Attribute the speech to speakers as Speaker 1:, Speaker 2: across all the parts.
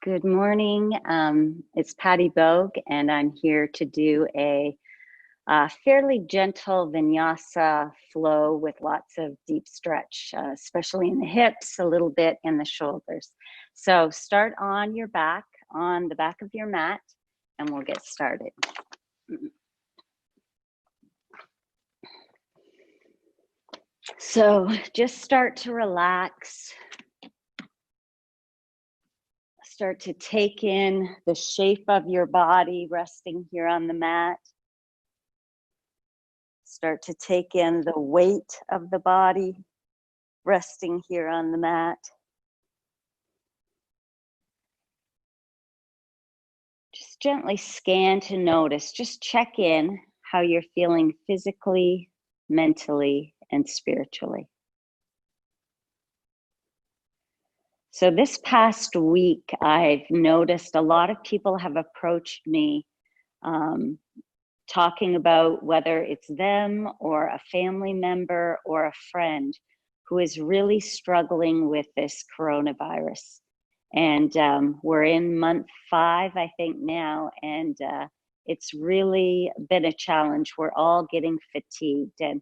Speaker 1: Good morning. It's Patty Bogue, and I'm here to do a fairly gentle vinyasa flow with lots of deep stretch, especially in the hips, a little bit in the shoulders. So start on your back, on the back of your mat, and we'll get started. So just start to relax. Start to take in the shape of your body resting here on the mat. Start to take in the weight of the body resting here on the mat. Just gently scan to notice, just check in how you're feeling physically, mentally, and spiritually. So this past week, I've noticed a lot of people have approached me talking about whether it's them or a family member or a friend who is really struggling with this coronavirus. And we're in month 5, I think now, and it's really been a challenge. We're all getting fatigued, and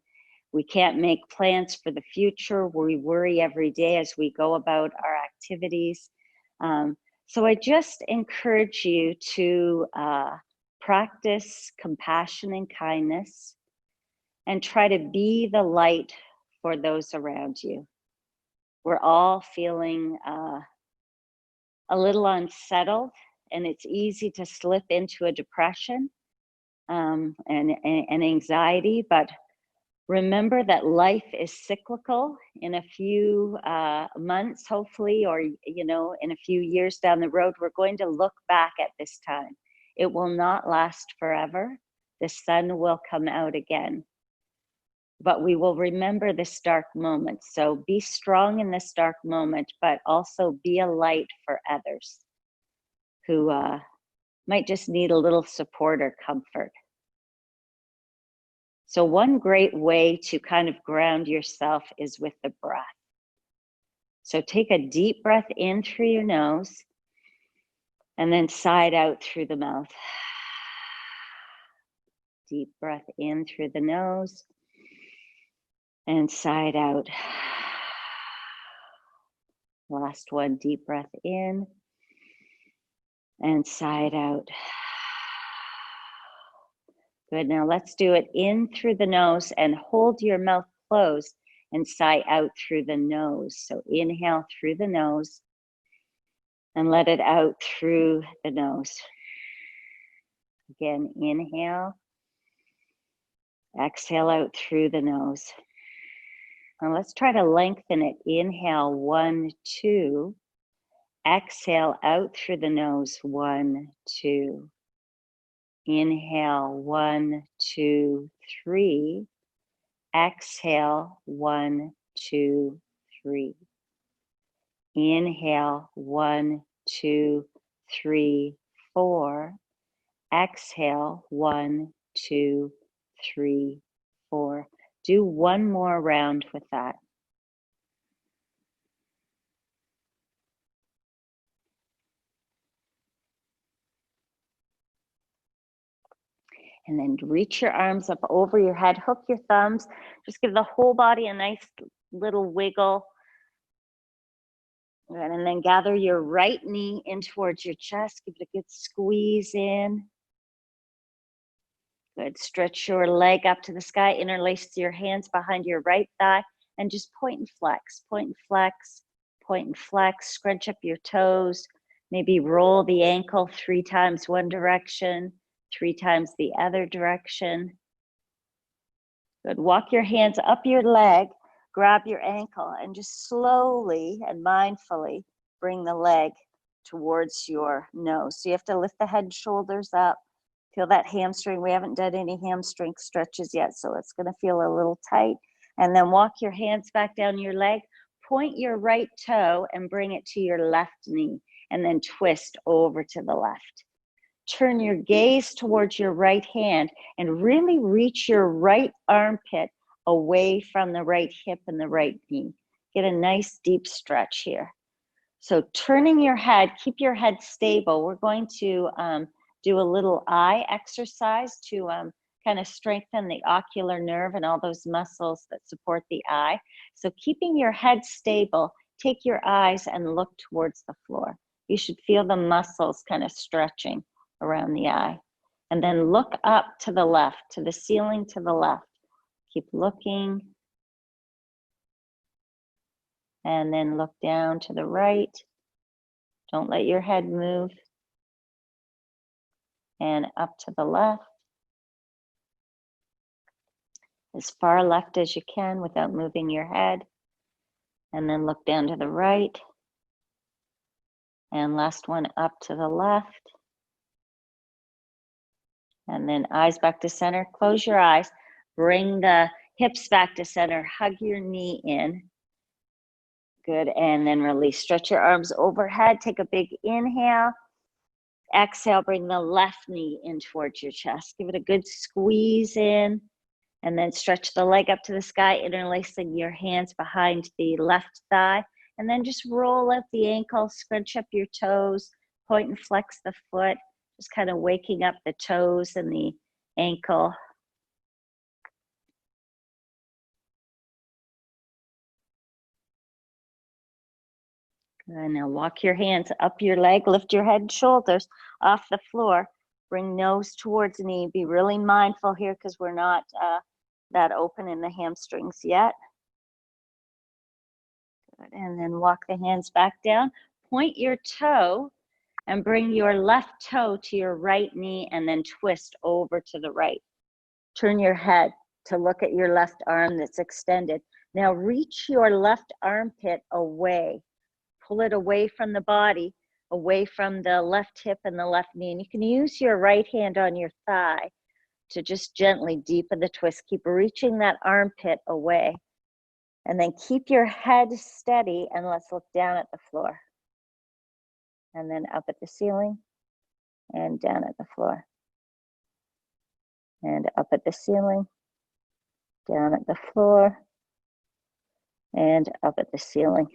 Speaker 1: we can't make plans for the future. We worry every day as we go about our activities. So I just encourage you to practice compassion and kindness and try to be the light for those around you. We're all feeling a little unsettled, and it's easy to slip into a depression and anxiety, but remember that life is cyclical. In a few months, hopefully, or in a few years down the road, we're going to look back at this time. It will not last forever. The sun will come out again. But we will remember this dark moment. So be strong in this dark moment, but also be a light for others who might just need a little support or comfort. So one great way to kind of ground yourself is with the breath. So take a deep breath in through your nose and then sigh out through the mouth. Deep breath in through the nose and sigh out. Last one, deep breath in and sigh out. Good, now let's do it in through the nose and hold your mouth closed and sigh out through the nose. So inhale through the nose and let it out through the nose. Again, inhale, exhale out through the nose. Now let's try to lengthen it. Inhale, 1, 2. Exhale out through the nose, 1, 2. Inhale, 1, 2, 3. Exhale, 1, 2, 3. Inhale, 1, 2, 3, 4. Exhale, 1, 2, 3, 4. Do one more round with that. And then reach your arms up over your head, hook your thumbs, just give the whole body a nice little wiggle. Good. And then gather your right knee in towards your chest, give it a good squeeze in. Good, stretch your leg up to the sky, interlace your hands behind your right thigh, and just point and flex, point and flex, point and flex, scrunch up your toes, maybe roll the ankle 3 times one direction, 3 times the other direction. Good, walk your hands up your leg, grab your ankle, and just slowly and mindfully bring the leg towards your nose. So you have to lift the head and shoulders up. Feel that hamstring. We haven't done any hamstring stretches yet, so it's going to feel a little tight. And then walk your hands back down your leg. Point your right toe and bring it to your left knee, and then twist over to the left. Turn your gaze towards your right hand and really reach your right armpit away from the right hip and the right knee. Get a nice deep stretch here. So turning your head, keep your head stable. We're going to do a little eye exercise to kind of strengthen the ocular nerve and all those muscles that support the eye. So keeping your head stable, take your eyes and look towards the floor. You should feel the muscles kind of stretching around the eye. And then look up to the left, to the ceiling to the left. Keep looking. And then look down to the right. Don't let your head move. And up to the left. As far left as you can without moving your head. And then look down to the right. And last one up to the left. And then eyes back to center. Close your eyes. Bring the hips back to center. Hug your knee in. Good. And then release. Stretch your arms overhead. Take a big inhale. Exhale. Bring the left knee in towards your chest. Give it a good squeeze in. And then stretch the leg up to the sky, interlacing your hands behind the left thigh. And then just roll up the ankle, scrunch up your toes, point and flex the foot. Just kind of waking up the toes and the ankle. And now walk your hands up your leg, lift your head and shoulders off the floor. Bring nose towards knee. Be really mindful here because we're not that open in the hamstrings yet. Good. And then walk the hands back down. Point your toe and bring your left toe to your right knee and then twist over to the right. Turn your head to look at your left arm that's extended. Now reach your left armpit away. Pull it away from the body, away from the left hip and the left knee. And you can use your right hand on your thigh to just gently deepen the twist. Keep reaching that armpit away. And then keep your head steady and let's look down at the floor. And then up at the ceiling and down at the floor. And up at the ceiling, down at the floor, and up at the ceiling.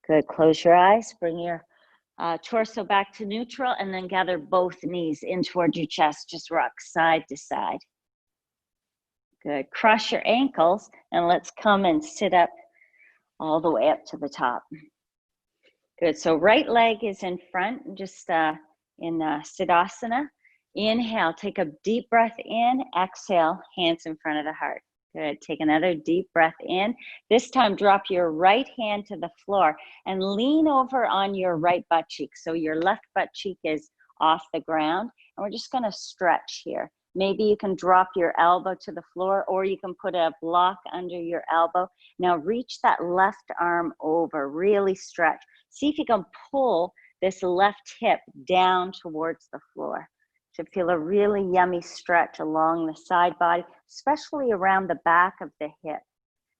Speaker 1: Good, close your eyes, bring your torso back to neutral and then gather both knees in towards your chest. Just rock side to side. Good, cross your ankles and let's come and sit up all the way up to the top. Good, so right leg is in front, just in Siddhasana. Inhale, take a deep breath in, exhale, hands in front of the heart. Good, take another deep breath in. This time drop your right hand to the floor and lean over on your right butt cheek. So your left butt cheek is off the ground and we're just gonna stretch here. Maybe you can drop your elbow to the floor or you can put a block under your elbow. Now reach that left arm over, really stretch. See if you can pull this left hip down towards the floor. To feel a really yummy stretch along the side body, especially around the back of the hip.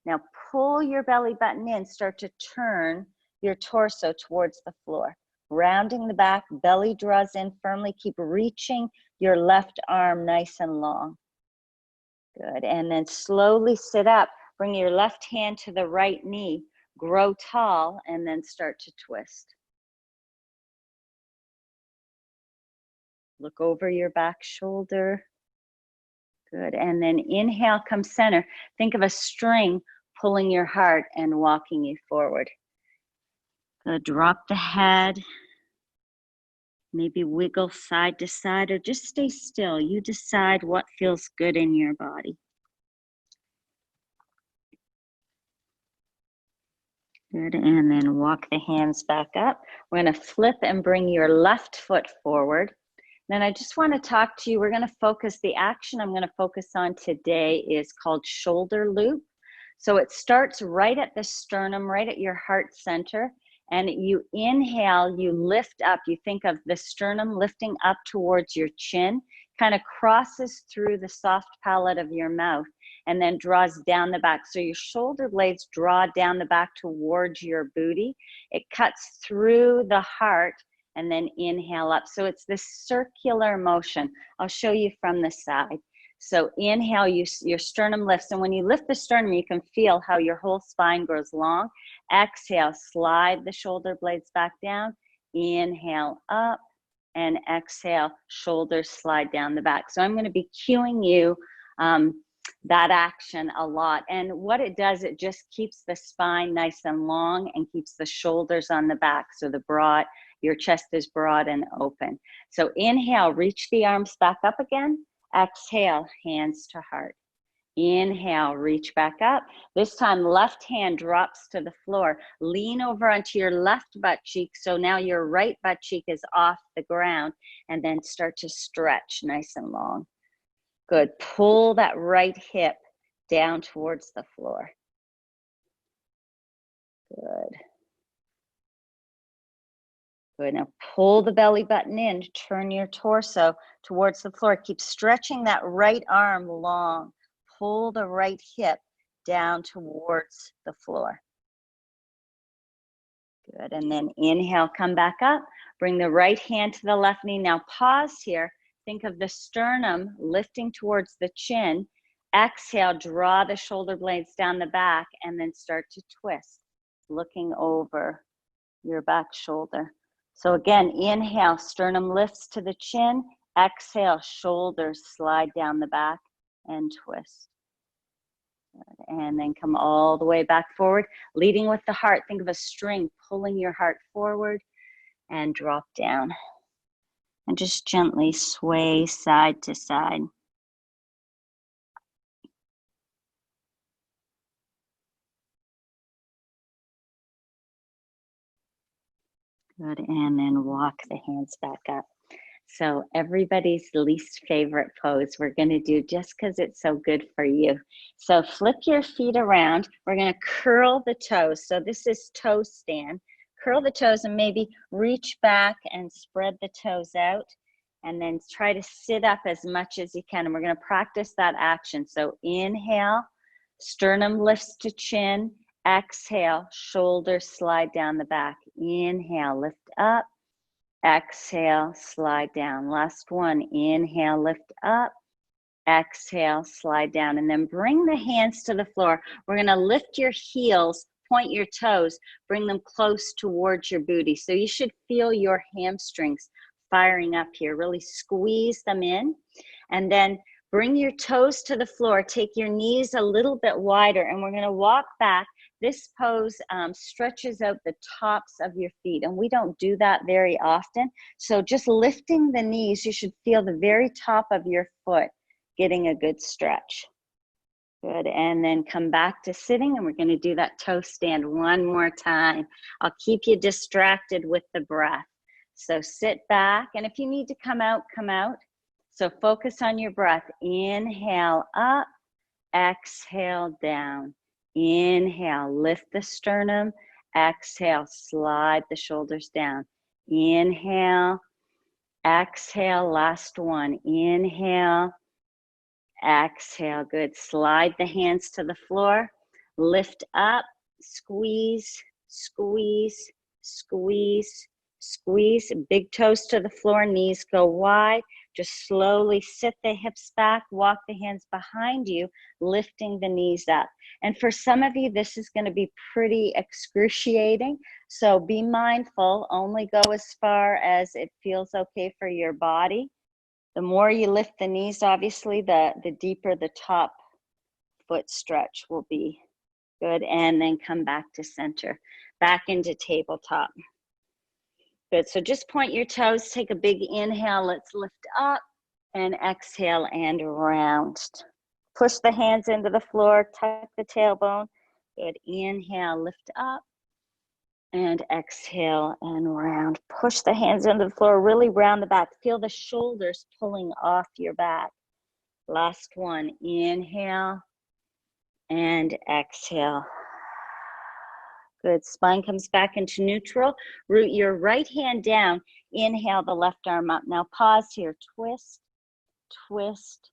Speaker 1: Now pull your belly button in, start to turn your torso towards the floor. Rounding the back, belly draws in firmly, keep reaching your left arm nice and long. Good, and then slowly sit up, bring your left hand to the right knee, grow tall, and then start to twist. Look over your back shoulder. Good, and then inhale, come center. Think of a string pulling your heart and walking you forward. Good, drop the head. Maybe wiggle side to side or just stay still. You decide what feels good in your body. Good, and then walk the hands back up. We're gonna flip and bring your left foot forward. Then I just want to talk to you, we're going to focus, the action I'm going to focus on today is called shoulder loop. So it starts right at the sternum, right at your heart center. And you inhale, you lift up, you think of the sternum lifting up towards your chin, kind of crosses through the soft palate of your mouth and then draws down the back. So your shoulder blades draw down the back towards your booty. It cuts through the heart and then inhale up. So it's this circular motion. I'll show you from the side. So inhale, your sternum lifts. And when you lift the sternum, you can feel how your whole spine grows long. Exhale, slide the shoulder blades back down. Inhale up, and exhale, shoulders slide down the back. So I'm going to be cueing you that action a lot. And what it does, it just keeps the spine nice and long and keeps the shoulders on the back. So your chest is broad and open. So inhale, reach the arms back up again. Exhale, hands to heart. Inhale, reach back up. This time, left hand drops to the floor. Lean over onto your left butt cheek. So now your right butt cheek is off the ground, and then start to stretch nice and long. Good. Pull that right hip down towards the floor. Good. Good. Now pull the belly button in. Turn your torso towards the floor. Keep stretching that right arm long. Pull the right hip down towards the floor. Good. And then inhale, come back up. Bring the right hand to the left knee. Now pause here. Think of the sternum lifting towards the chin. Exhale, draw the shoulder blades down the back, and then start to twist, looking over your back shoulder. So again, inhale, sternum lifts to the chin. Exhale, shoulders slide down the back and twist. And then come all the way back forward, leading with the heart. Think of a string pulling your heart forward and drop down. And just gently sway side to side. Good, and then walk the hands back up. So everybody's least favorite pose we're going to do just because it's so good for you. So flip your feet around. We're going to curl the toes. So this is toe stand. Curl the toes and maybe reach back and spread the toes out. And then try to sit up as much as you can. And we're going to practice that action. So inhale, sternum lifts to chin. Exhale, shoulders slide down the back. Inhale, lift up. Exhale, slide down. Last one. Inhale, lift up. Exhale, slide down. And then bring the hands to the floor. We're going to lift your heels, point your toes, bring them close towards your booty. So you should feel your hamstrings firing up here. Really squeeze them in. And then bring your toes to the floor. Take your knees a little bit wider. And we're going to walk back. This pose stretches out the tops of your feet, and we don't do that very often. So just lifting the knees, you should feel the very top of your foot getting a good stretch. Good, and then come back to sitting, and we're going to do that toe stand one more time. I'll keep you distracted with the breath. So sit back, and if you need to come out, come out. So focus on your breath. Inhale up, exhale down. Inhale, lift the sternum. Exhale, slide the shoulders down. Inhale, exhale, last one. Inhale, exhale, good. Slide the hands to the floor. Lift up, squeeze, squeeze, squeeze, squeeze. Big toes to the floor, knees go wide. Just slowly sit the hips back, walk the hands behind you, lifting the knees up. And for some of you, this is going to be pretty excruciating. So be mindful, only go as far as it feels okay for your body. The more you lift the knees, obviously, the deeper the top foot stretch will be. Good, and then come back to center, back into tabletop. Good, so just point your toes, take a big inhale, let's lift up, and exhale and round. Push the hands into the floor, tuck the tailbone. Good, inhale, lift up, and exhale and round. Push the hands into the floor, really round the back. Feel the shoulders pulling off your back. Last one, inhale, and exhale. Good, spine comes back into neutral. Root your right hand down. Inhale the left arm up. Now pause here. Twist, twist,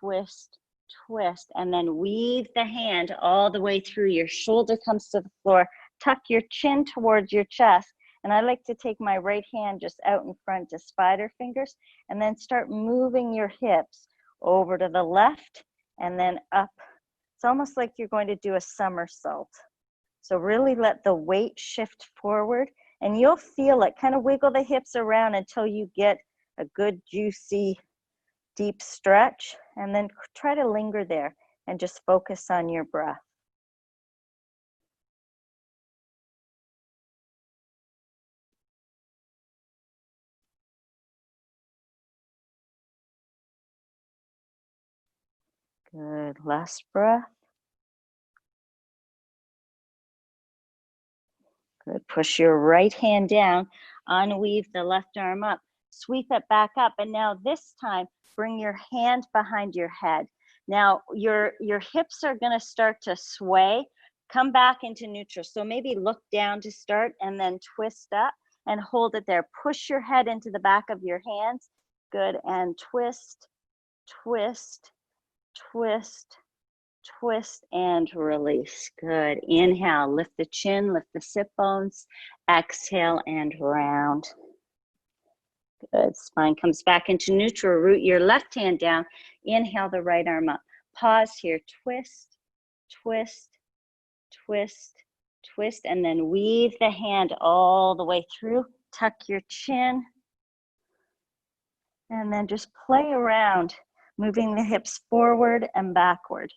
Speaker 1: twist, twist. And then weave the hand all the way through. Your shoulder comes to the floor. Tuck your chin towards your chest. And I like to take my right hand just out in front to spider fingers. And then start moving your hips.
Speaker 2: over to the left, and then up. It's almost like you're going to do a somersault. So really let the weight shift forward, and you'll feel it. Kind of wiggle the hips around until you get a good, juicy, deep stretch, and then try to linger there and just focus on your breath. Good, last breath. Good, push your right hand down, unweave the left arm up, sweep it back up, and now this time, bring your hand behind your head. Now, your hips are gonna start to sway, come back into neutral. So maybe look down to start and then twist up and hold it there. Push your head into the back of your hands. Good, and twist, twist, twist, twist, and release. Good. Inhale, lift the chin, lift the sit bones. Exhale and round. Good. Spine comes back into neutral. Root your left hand down. Inhale the right arm up. Pause here. Twist, twist, twist, twist, and then weave the hand all the way through. Tuck your chin. And then just play around, moving the hips forward and backward.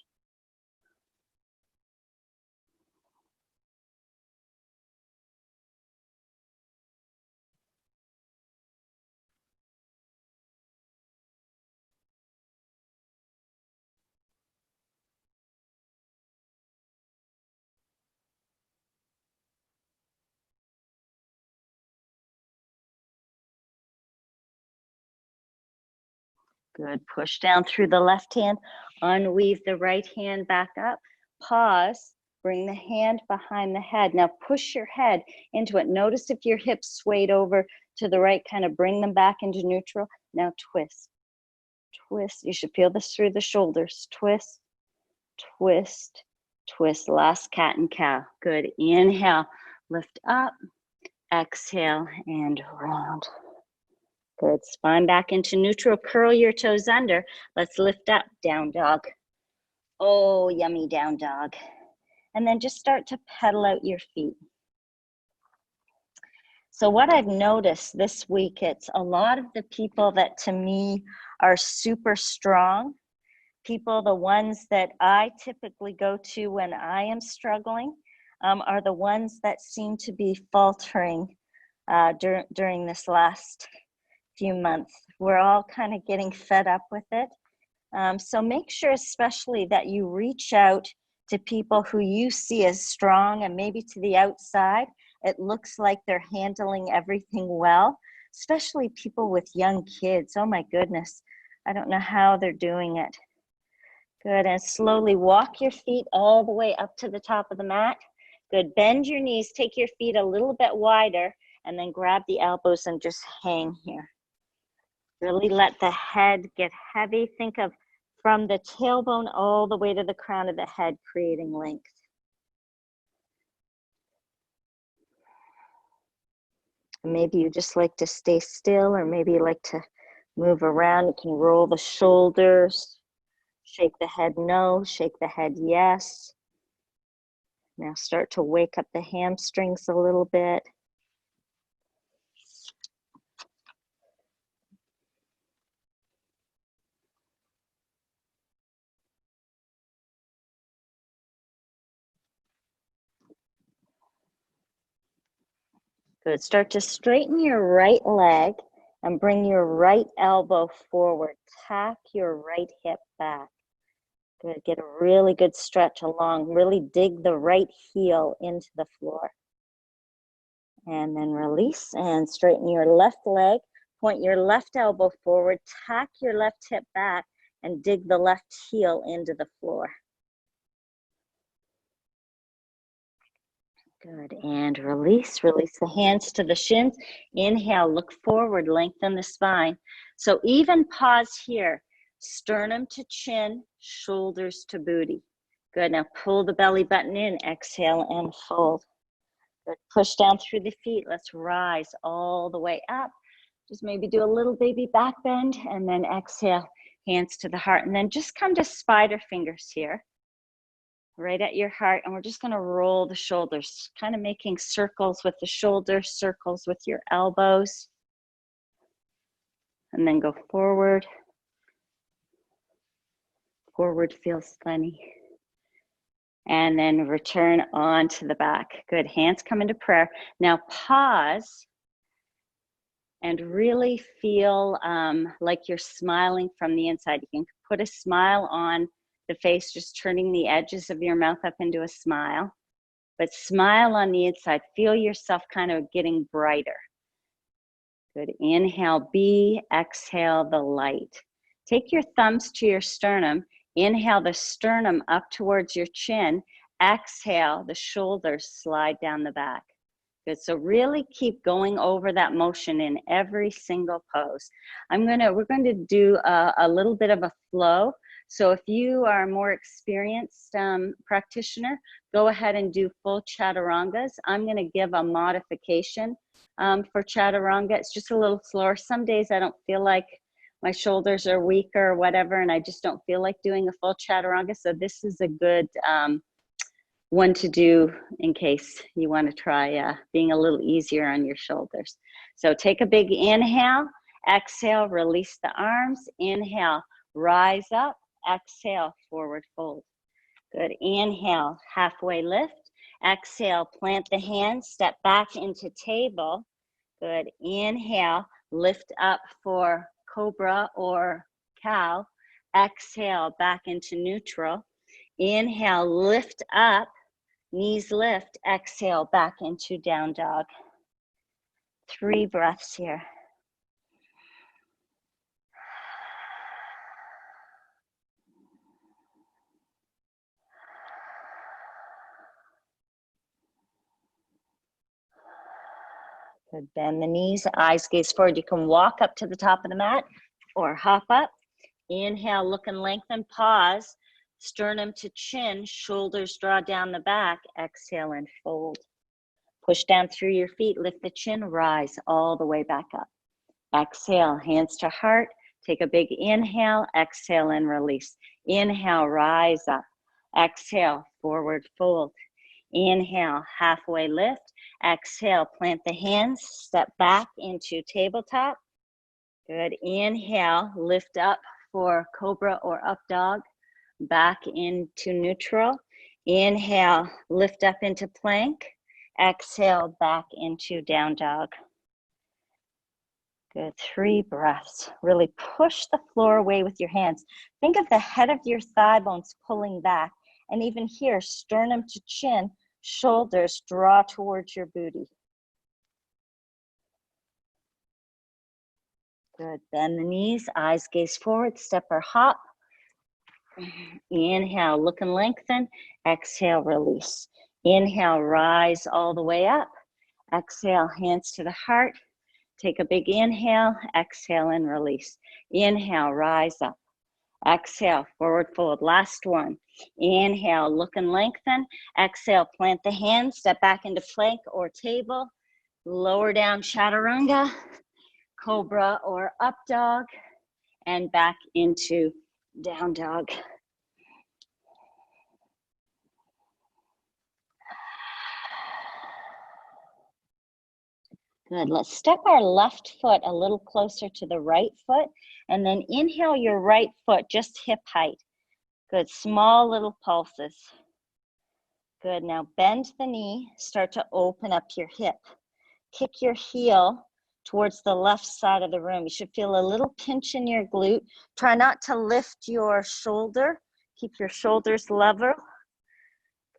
Speaker 2: Good, push down through the left hand, unweave the right hand back up, pause, bring the hand behind the head. Now push your head into it. Notice if your hips swayed over to the right, kind of bring them back into neutral. Now twist, twist. You should feel this through the shoulders. Twist, twist, twist. Last cat and cow. Good, inhale, lift up, exhale, and round. Good, spine back into neutral, curl your toes under. Let's lift up, down dog. Oh, yummy down dog. And then just start to pedal out your feet. So what I've noticed this week, it's a lot of the people that to me are super strong, people, the ones that I typically go to when I am struggling, are the ones that seem to be faltering during this last few months. We're all kind of getting fed up with it. So make sure especially that you reach out to people who you see as strong, and maybe to the outside, it looks like they're handling everything well, especially people with young kids. Oh my goodness, I don't know how they're doing it. Good, and slowly walk your feet all the way up to the top of the mat. Good, bend your knees, take your feet a little bit wider, and then grab the elbows and just hang here. Really let the head get heavy. Think of from the tailbone all the way to the crown of the head, creating length. Maybe you just like to stay still, or maybe you like to move around. You can roll the shoulders, shake the head no, shake the head yes. Now start to wake up the hamstrings a little bit. Good. Start to straighten your right leg and bring your right elbow forward. Tack your right hip back. Good. Get a really good stretch along. Really dig the right heel into the floor. And then release and straighten your left leg. Point your left elbow forward. Tack your left hip back and dig the left heel into the floor. Good, and release the hands to the shins. Inhale, look forward, lengthen the spine. So even pause here, sternum to chin, shoulders to booty. Good, now pull the belly button in, exhale and fold. Good, push down through the feet, let's rise all the way up. Just maybe do a little baby back bend, and then exhale,
Speaker 1: hands to the heart, and then just come to spider fingers here, right at your heart, and we're just gonna roll the shoulders, kind of making circles with the shoulders, circles with your elbows, and then go forward. Forward feels funny. And then return onto the back. Good, hands come into prayer. Now pause and really feel like you're smiling from the inside. You can put a smile on the face, just turning the edges of your mouth up into a smile. But smile on the inside. Feel yourself kind of getting brighter. Good, inhale B, exhale the light. Take your thumbs to your sternum. Inhale the sternum up towards your chin. Exhale, the shoulders slide down the back. Good, so really keep going over that motion in every single pose. We're going to do a little bit of a flow. So if you are a more experienced practitioner, go ahead and do full chaturangas. I'm going to give a modification for chaturanga. It's just a little slower. Some days I don't feel like my shoulders are weak or whatever, and I just don't feel like doing a full chaturanga. So this is a good one to do in case you want to try being a little easier on your shoulders. So take a big inhale, exhale, release the arms, inhale, rise up, exhale, forward fold. Good, inhale, halfway lift, exhale, plant the hands, step back into table. Good, inhale, lift up for cobra or cow, exhale, back into neutral. Inhale, lift up, knees lift, exhale, back into down dog. 3 breaths here. Good, bend the knees, eyes gaze forward. You can walk up to the top of the mat or hop up. Inhale, look and lengthen, pause. Sternum to chin, shoulders draw down the back, exhale and fold. Push down through your feet, lift the chin, rise all the way back up. Exhale, hands to heart, take a big inhale, exhale and release. Inhale, rise up. Exhale, forward fold. Inhale, halfway lift. Exhale, plant the hands, step back into tabletop. Good, inhale, lift up for cobra or up dog. Back into neutral. Inhale, lift up into plank. Exhale, back into down dog. Good, 3 breaths. Really push the floor away with your hands. Think of the head of your thigh bones pulling back. And even here, sternum to chin, shoulders draw towards your booty. Good, bend the knees, eyes gaze forward, step or hop. Inhale, look and lengthen. Exhale, release. Inhale, rise all the way up. Exhale, hands to the heart. Take a big inhale, exhale and release. Inhale, rise up. Exhale, forward fold. Last one. Inhale, look and lengthen. Exhale, plant the hands, step back into plank or table. Lower down chaturanga, cobra or up dog, and back into down dog. Good, let's step our left foot a little closer to the right foot, and then inhale your right foot just hip height. Good, small little pulses. Good, now bend the knee, start to open up your hip. Kick your heel towards the left side of the room. You should feel a little pinch in your glute. Try not to lift your shoulder. Keep your shoulders level.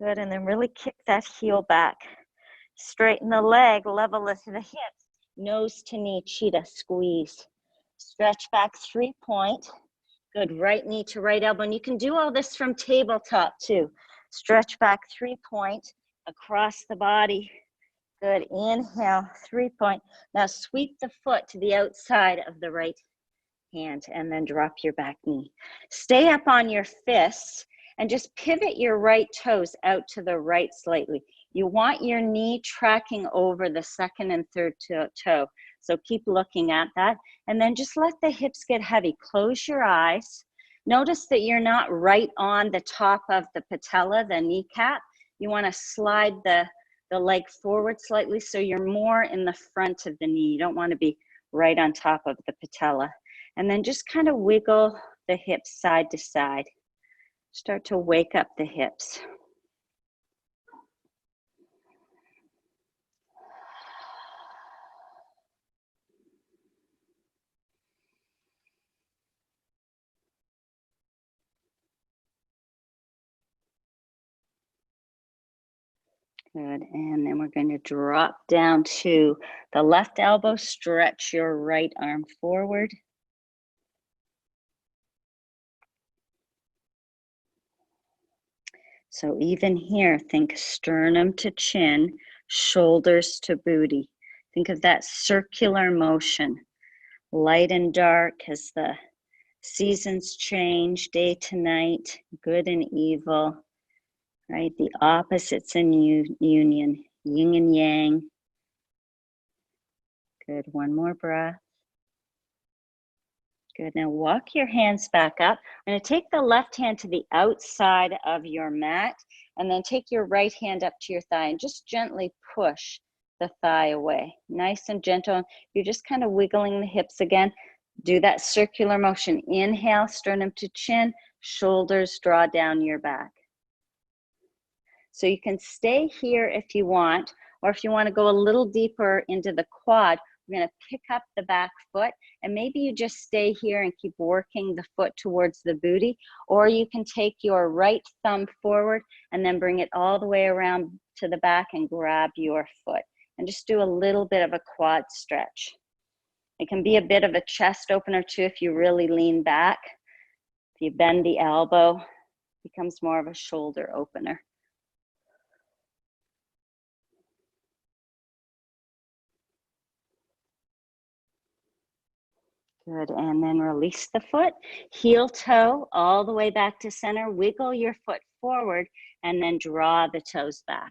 Speaker 1: Good, and then really kick that heel back. Straighten the leg, level it to the hips. Nose to knee, cheetah, squeeze. Stretch back 3-point. Good, right knee to right elbow. And you can do all this from tabletop too. Stretch back 3-point across the body. Good, inhale, 3-point. Now sweep the foot to the outside of the right hand and then drop your back knee. Stay up on your fists and just pivot your right toes out to the right slightly. You want your knee tracking over the second and third toe.
Speaker 2: So keep looking at that. And then just let the hips get heavy. Close your eyes. Notice that you're not right on the top of the patella, the kneecap. You want to slide the leg forward slightly so you're more in the front of the knee. You don't want to be right on top of the patella. And then just kind of wiggle the hips side to side. Start to wake up the hips. Good, and then we're going to drop down to the left elbow, stretch your right arm forward. So even here, think sternum to chin, shoulders to booty. Think of that circular motion, light and dark as the seasons change, day to night, good and evil. Right, the opposites in union, yin and yang. Good, one more breath. Good, now walk your hands back up. I'm gonna take the left hand to the outside of your mat and then take your right hand up to your thigh and just gently push the thigh away. Nice and gentle. You're just kind of wiggling the hips again. Do that circular motion. Inhale, sternum to chin, shoulders draw down your back. So you can stay here if you want, or if you want to go a little deeper into the quad, we're going to pick up the back foot, and maybe you just stay here and keep working the foot towards the booty, or you can take your right thumb forward and then bring it all the way around to the back and grab your foot, and just do a little bit of a quad stretch. It can be a bit of a chest opener too if you really lean back. If you bend the elbow, it becomes more of a shoulder opener. Good, and then release the foot, heel toe all the way back to center, wiggle your foot forward, and then draw the toes back.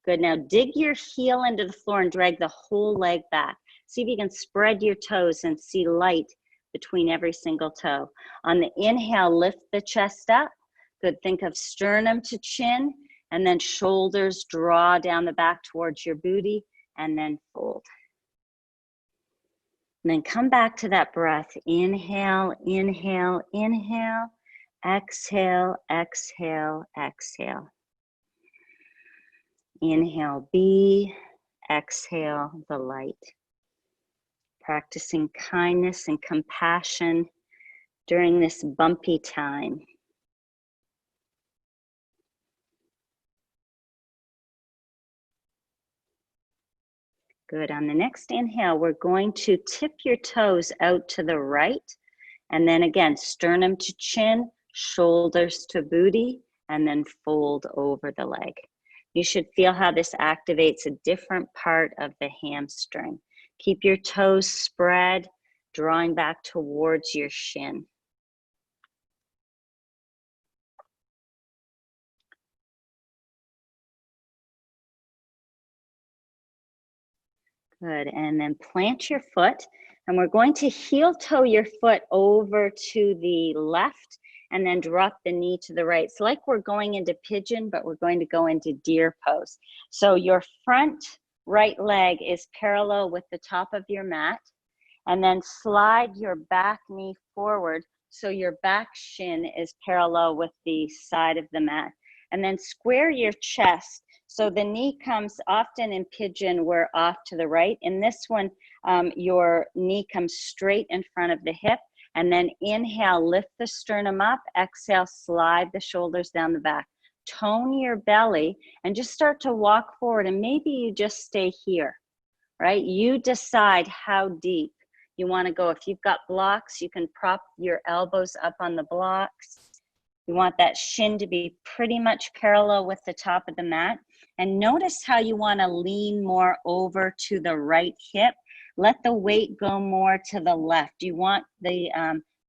Speaker 2: Good, now dig your heel into the floor and drag the whole leg back. See if you can spread your toes and see light between every single toe. On the inhale, lift the chest up. Good, think of sternum to chin, and then shoulders draw down the back towards your booty, and then fold. And then come back to that breath. Inhale, inhale, inhale. Exhale, exhale, exhale. Inhale, be. Exhale, the light. Practicing kindness and compassion during this bumpy time. Good, on the next inhale, we're going to tip your toes out to the right. And then again, sternum to chin, shoulders to booty, and then fold over the leg. You should feel how this activates a different part of the hamstring. Keep your toes spread, drawing back towards your shin. Good, and then plant your foot, and we're going to heel toe your foot over to the left and then drop the knee to the right. It's like we're going into pigeon, but we're going to go into deer pose. So your front right leg is parallel with the top of your mat, and then slide your back knee forward so your back shin is parallel with the side of the mat. And then square your chest. So the knee comes often in pigeon, we're off to the right. In this one, your knee comes straight in front of the hip. And then inhale, lift the sternum up. Exhale, slide the shoulders down the back. Tone your belly and just start to walk forward. And maybe you just stay here, right? You decide how deep you want to go. If you've got blocks, you can prop your elbows up on the blocks. You want that shin to be pretty much parallel with the top of the mat. And notice how you want to lean more over to the right hip. Let the weight go more to the left. You want the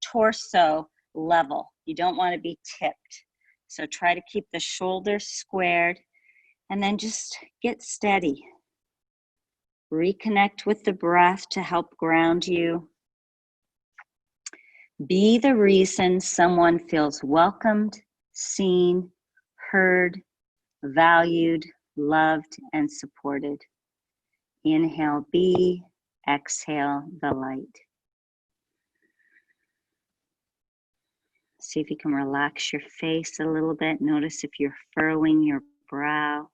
Speaker 2: torso level. You don't want to be tipped. So try to keep the shoulders squared and then just get steady.
Speaker 1: Reconnect with the breath to help ground you. Be the reason someone feels welcomed, seen, heard, valued, loved, and supported. Inhale, be. Exhale, the light. See if you can relax your face a little bit. Notice if you're furrowing your brow.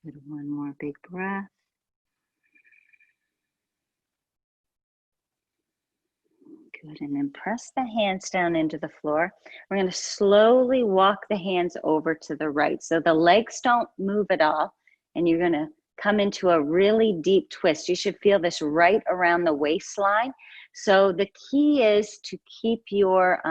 Speaker 1: Good, one more big breath. Good, and then press the hands down into the floor. We're going to slowly walk the hands over to the right. So the legs don't move at all, and you're going to come into a really deep twist. You should feel this right around the waistline. So the key is to keep your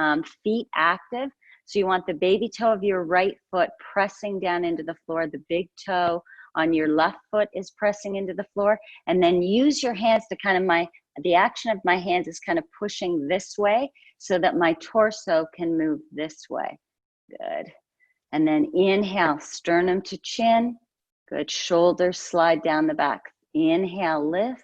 Speaker 1: feet active. So you want the baby toe of your right foot pressing down into the floor. The big toe on your left foot is pressing into the floor. And then use your hands to kind of the action of my hands is kind of pushing this way so that my torso can move this way. Good. And then inhale, sternum to chin. Good. Shoulders slide down the back. Inhale, lift.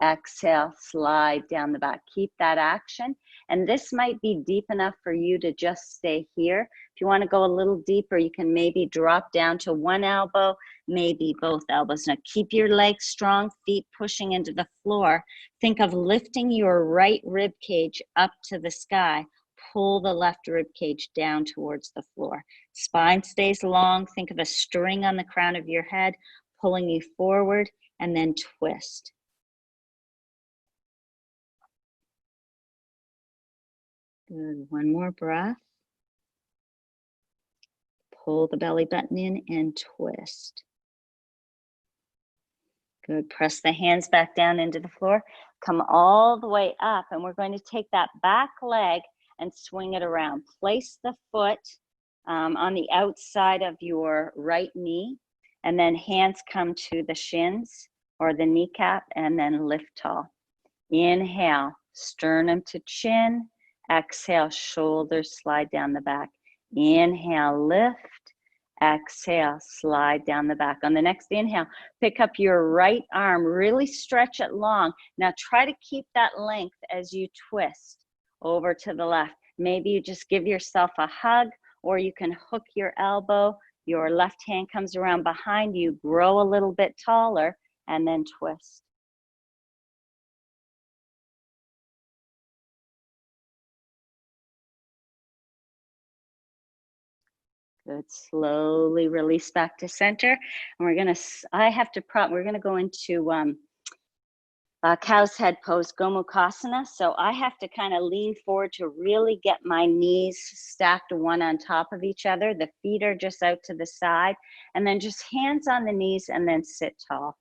Speaker 1: Exhale, slide down the back. Keep that action. And this might be deep enough for you to just stay here. If you want to go a little deeper, you can maybe drop down to one elbow, maybe both elbows. Now keep your legs strong, feet pushing into the floor. Think of lifting your right rib cage up to the sky. Pull the left rib cage down towards the floor. Spine stays long. Think of a string on the crown of your head, pulling you forward, and then twist. Good, one more breath. Pull the belly button in and twist. Good, press the hands back down into the floor. Come all the way up, and we're going to take that back leg and swing it around. Place the foot on the outside of your right knee, and then hands come to the shins or the kneecap, and then lift tall. Inhale, sternum to chin. Exhale, shoulders slide down the back. Inhale, lift. Exhale, slide down the back. On the next inhale, pick up your right arm, really stretch it long. Now try to keep that length as you twist over to the left. Maybe you just give yourself a hug, or you can hook your elbow. Your left hand comes around behind you, grow a little bit taller, and then twist. Good, slowly release back to center. And we're gonna go into cow's head pose, Gomukhasana. So I have to kind of lean forward to really get my knees stacked one on top of each other. The feet are just out to the side, and then just hands on the knees and then sit tall.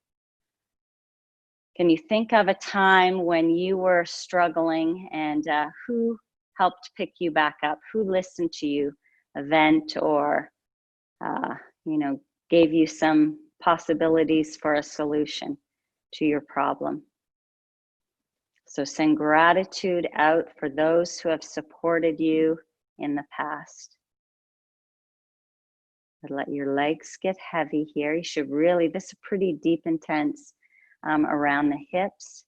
Speaker 1: Can you think of a time when you were struggling and who helped pick you back up? Who listened to you, vent, or gave you some possibilities for a solution to your problem? So send gratitude out for those who have supported you in the past. But let your legs get heavy here. You should really, this is pretty deep, intense around the hips.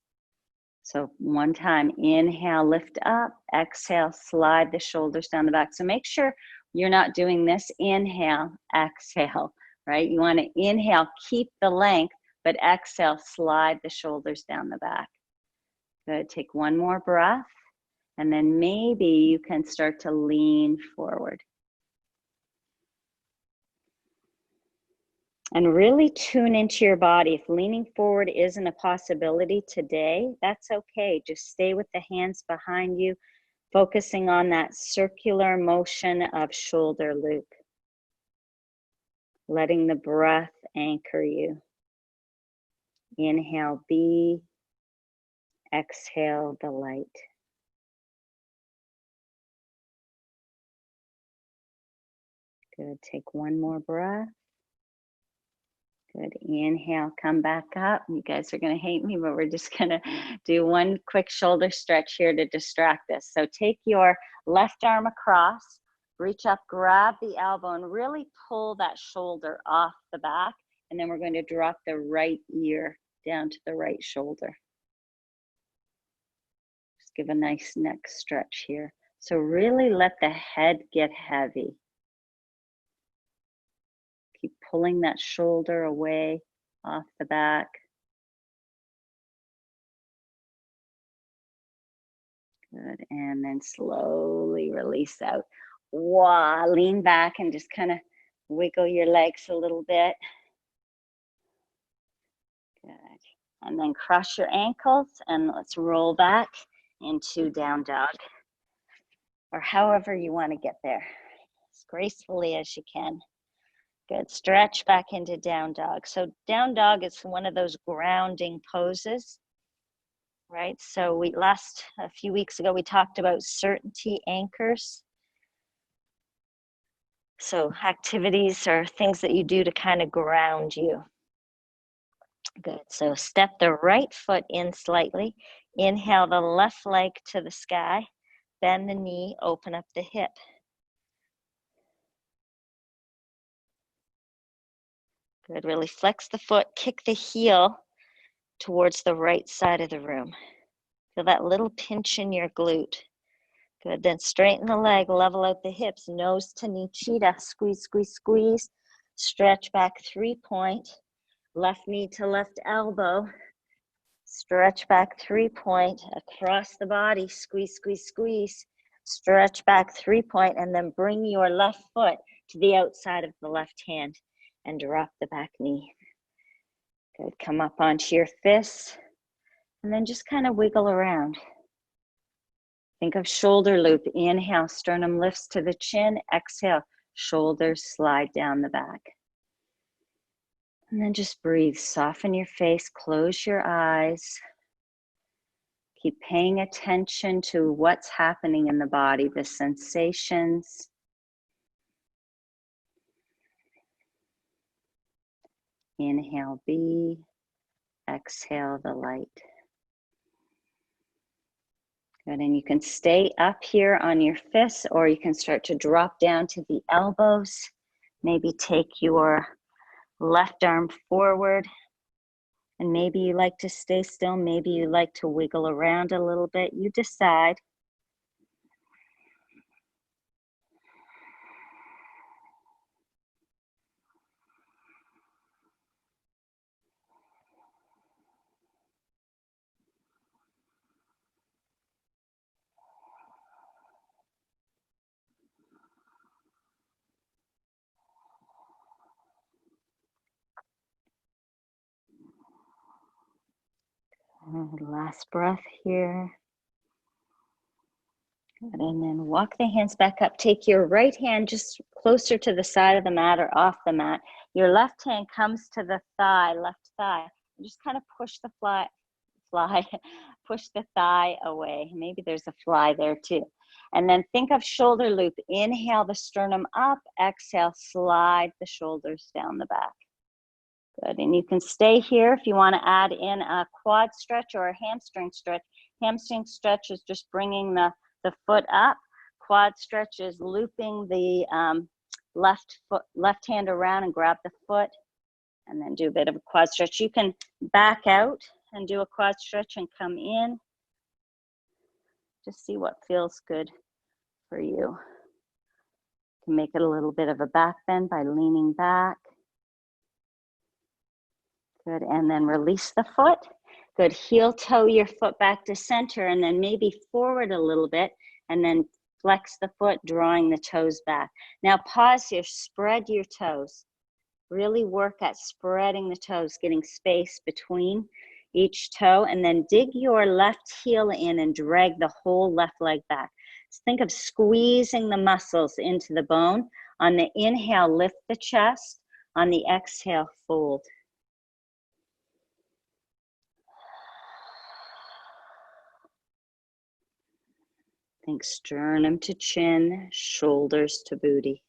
Speaker 1: So one time, inhale, lift up. Exhale, slide the shoulders down the back. So make sure you're not doing this. Inhale, exhale, right? You want to inhale, keep the length, but exhale, slide the shoulders down the back. Good, take one more breath, and then maybe you can start to lean forward. And really tune into your body. If leaning forward isn't a possibility today, that's okay. Just stay with the hands behind you, focusing on that circular motion of shoulder loop. Letting the breath anchor you. Inhale, be. Exhale, the light. Good, take one more breath. Good. Inhale, come back up. You guys are going to hate me, but we're just going to do one quick shoulder stretch here to distract us. So take your left arm across, reach up, grab the elbow, and really pull that shoulder off the back. And then we're going to drop the right ear down to the right shoulder. Just give a nice neck stretch here. So really let the head get heavy. Keep pulling that shoulder away off the back. Good, and then slowly release out. Wow, lean back and just kind of wiggle your legs a little bit. Good, and then cross your ankles and let's roll back into down dog, or however you want to get there, as gracefully as you can. Good, stretch back into down dog. So down dog is one of those grounding poses, right? So a few weeks ago, we talked about certainty anchors. So activities or things that you do to kind of ground you. Good, so step the right foot in slightly. Inhale the left leg to the sky. Bend the knee, open up the hip. Good, really flex the foot, kick the heel towards the right side of the room. Feel that little pinch in your glute. Good, then straighten the leg, level out the hips, nose to knee cheetah, squeeze, squeeze, squeeze. Stretch back 3-point, left knee to left elbow. Stretch back 3-point, across the body, squeeze, squeeze, squeeze. Stretch back 3-point, and then bring your left foot to the outside of the left hand and drop the back knee. Good, come up onto your fists, and then just kind of wiggle around. Think of shoulder loop. Inhale, sternum lifts to the chin. Exhale, shoulders slide down the back. And then just breathe. Soften your face. Close your eyes. Keep paying attention to what's happening in the body, the sensations. Inhale, be. Exhale, the light. Good, and you can stay up here on your fists, or you can start to drop down to the elbows. Maybe take your left arm forward, and maybe you like to stay still, maybe you like to wiggle around a little bit. You decide. Last breath here. Good. And then walk the hands back up. Take your right hand just closer to the side of the mat or off the mat. Your left hand comes to the thigh, left thigh. And just kind of push the push the thigh away. Maybe there's a fly there too. And then think of shoulder loop. Inhale the sternum up. Exhale, slide the shoulders down the back. Good, and you can stay here if you want to add in a quad stretch or a hamstring stretch. Hamstring stretch is just bringing the foot up. Quad stretch is looping the left hand around and grab the foot, and then do a bit of a quad stretch. You can back out and do a quad stretch and come in. Just see what feels good for you. You can make it a little bit of a back bend by leaning back. Good, and then release the foot. Good, heel toe your foot back to center, and then maybe forward a little bit, and then flex the foot, drawing the toes back. Now pause here, spread your toes. Really work at spreading the toes, getting space between each toe, and then dig your left heel in and drag the whole left leg back. So think of squeezing the muscles into the bone. On the inhale, lift the chest. On the exhale, fold. Think sternum to chin, shoulders to booty.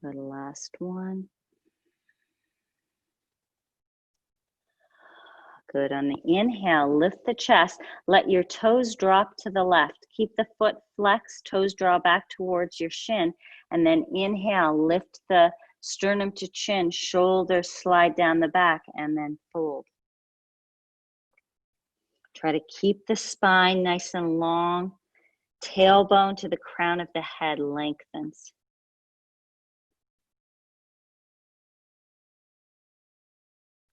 Speaker 1: Good, last one. Good, on the inhale, lift the chest, let your toes drop to the left. Keep the foot flexed, toes draw back towards your shin, and then inhale, lift the sternum to chin, shoulders slide down the back, and then fold. Try to keep the spine nice and long, tailbone to the crown of the head lengthens.